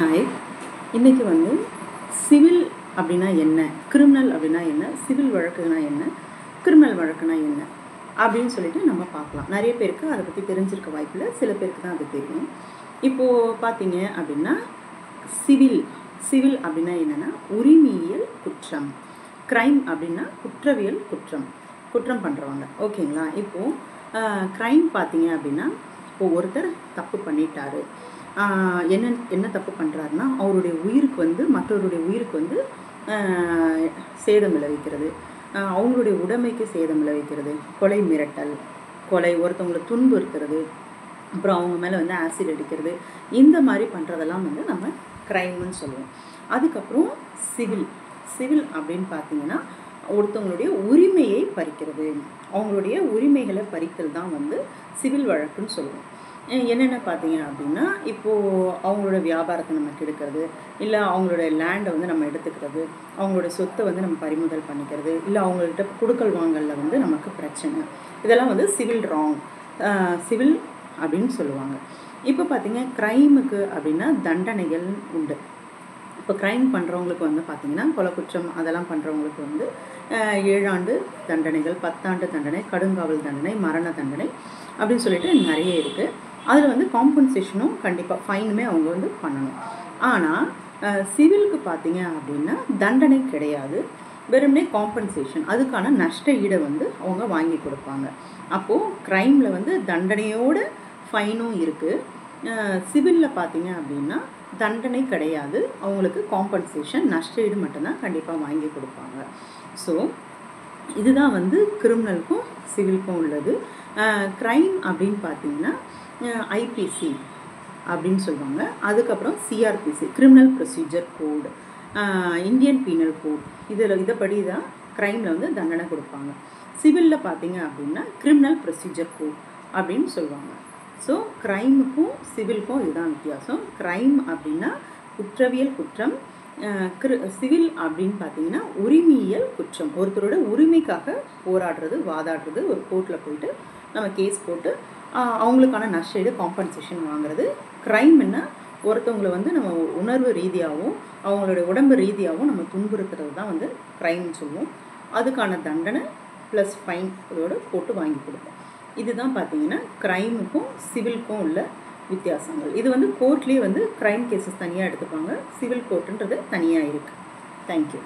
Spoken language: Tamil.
ஹாய். இன்றைக்கி வந்து சிவில் அப்படின்னா என்ன, கிரிமினல் அப்படின்னா என்ன, சிவில் வழக்குனா என்ன, கிரிமினல் வழக்குனா என்ன அப்படின்னு சொல்லிட்டு நம்ம பார்க்கலாம். நிறைய பேருக்கு அதை பற்றி தெரிஞ்சிருக்க வாய்ப்பில்லை, சில பேருக்கு தான் அது தெரியும். இப்போது பார்த்தீங்க அப்படின்னா சிவில் அப்படின்னா என்னென்னா உரிமையியல் குற்றம். க்ரைம் அப்படின்னா குற்றம் பண்ணுறவங்க. ஓகேங்களா? இப்போது க்ரைம் பார்த்தீங்க அப்படின்னா இப்போது ஒருத்தர் தப்பு பண்ணிட்டாரு. என்ன தப்பு பண்ணுறாருன்னா அவருடைய உயிருக்கு வந்து மற்றவருடைய உயிருக்கு வந்து சேதம் விளைவிக்கிறது, அவங்களுடைய உடைமைக்கு சேதம் விளைவிக்கிறது, கொலை மிரட்டல், ஒருத்தவங்களை துன்புறுத்துறது, அப்புறம் அவங்க மேலே வந்து ஆசிட் அடிக்கிறது, இந்த மாதிரி பண்ணுறதெல்லாம் வந்து நம்ம க்ரைம்னு சொல்லுவோம். அதுக்கப்புறம் சிவில் அப்படின்னு பார்த்தீங்கன்னா ஒருத்தவங்களுடைய உரிமையை பறிக்கிறது, அவங்களுடைய உரிமைகளை பறித்தல் தான் வந்து சிவில் வழக்குன்னு சொல்லுவோம். என்னென்ன பார்த்தீங்க அப்படின்னா இப்போது அவங்களோட வியாபாரத்தை நம்ம கெடுக்கிறது, இல்லை அவங்களோட லேண்டை வந்து நம்ம எடுத்துக்கிறது, அவங்களோட சொத்தை வந்து நம்ம பறிமுதல் பண்ணிக்கிறது, இல்லை அவங்கள்ட்ட கொடுக்கல் வாங்கலில் வந்து நமக்கு பிரச்சனை, இதெல்லாம் வந்து சிவில் அப்படின்னு சொல்லுவாங்க. இப்போ பார்த்தீங்க க்ரைமுக்கு அப்படின்னா தண்டனைகள் உண்டு. இப்போ க்ரைம் பண்ணுறவங்களுக்கு வந்து பார்த்திங்கன்னா கொலை குற்றம் அதெல்லாம் பண்ணுறவங்களுக்கு வந்து 7 ஆண்டு தண்டனைகள், 10 ஆண்டு தண்டனை, கடுங்காவல் தண்டனை, மரண தண்டனை அப்படின்னு சொல்லிட்டு நிறைய இருக்குது. அதில் வந்து காம்பன்சேஷனும் கண்டிப்பாக ஃபைனுமே அவங்க வந்து பண்ணணும். ஆனால் சிவிலுக்கு பார்த்தீங்க அப்படின்னா தண்டனை கிடையாது, வெறுமனே காம்பன்சேஷன், அதுக்கான நஷ்ட ஈடை வந்து அவங்க வாங்கி கொடுப்பாங்க. அப்போது க்ரைமில் வந்து தண்டனையோட ஃபைனும் இருக்குது. சிவிலில் பார்த்தீங்க அப்படின்னா தண்டனை கிடையாது, அவங்களுக்கு காம்பன்சேஷன், நஷ்ட ஈடு மட்டும்தான் கண்டிப்பாக வாங்கி கொடுப்பாங்க. ஸோ இதுதான் வந்து கிரிமினலுக்கும் சிவிலுக்கும் உள்ளது. க்ரைம் அப்படின்னு பார்த்தீங்கன்னா ஐபிசி அப்படின்னு சொல்லுவாங்க, அதுக்கப்புறம் CrPC criminal procedure code, Indian penal code, இதைப்படி தான் க்ரைமில் வந்து தண்டனை கொடுப்பாங்க. சிவிலில் பார்த்தீங்க அப்படின்னா கிரிமினல் ப்ரொசீஜர் கோட் அப்படின்னு சொல்லுவாங்க. ஸோ க்ரைமுக்கும் சிவிலுக்கும் இதுதான் வித்தியாசம். க்ரைம் அப்படின்னா குற்றவியல் குற்றம், சிவில் அப்படின்னு பார்த்தீங்கன்னா உரிமையியல் குற்றம், ஒருத்தரோட உரிமைக்காக போராடுறது, வாதாடுறது, ஒரு கோர்ட்டில் போயிட்டு நம்ம கேஸ் போட்டு அவங்களுக்கான நஷ்டஈடு காம்பன்சேஷன் வாங்குறது. க்ரைம்னா ஒருத்தவங்களை வந்து நம்ம உணர்வு ரீதியாகவும் அவங்களுடைய உடம்பு ரீதியாகவும் நம்ம துன்புறுத்துறது தான் வந்து க்ரைம்னு சொல்லுவோம். அதுக்கான தண்டனை ப்ளஸ் ஃபைன் இதோடு போட்டு வாங்கி கொடுப்போம். இதுதான் பார்த்தீங்கன்னா க்ரைமுக்கும் சிவிலுக்கும் உள்ள வித்தியாசங்கள். இது வந்து கோர்ட்லேயே வந்து க்ரைம் கேசஸ் தனியாக எடுத்துப்பாங்க, சிவில் கோர்ட்டுன்றது தனியாக இருக்குது. தேங்க்யூ.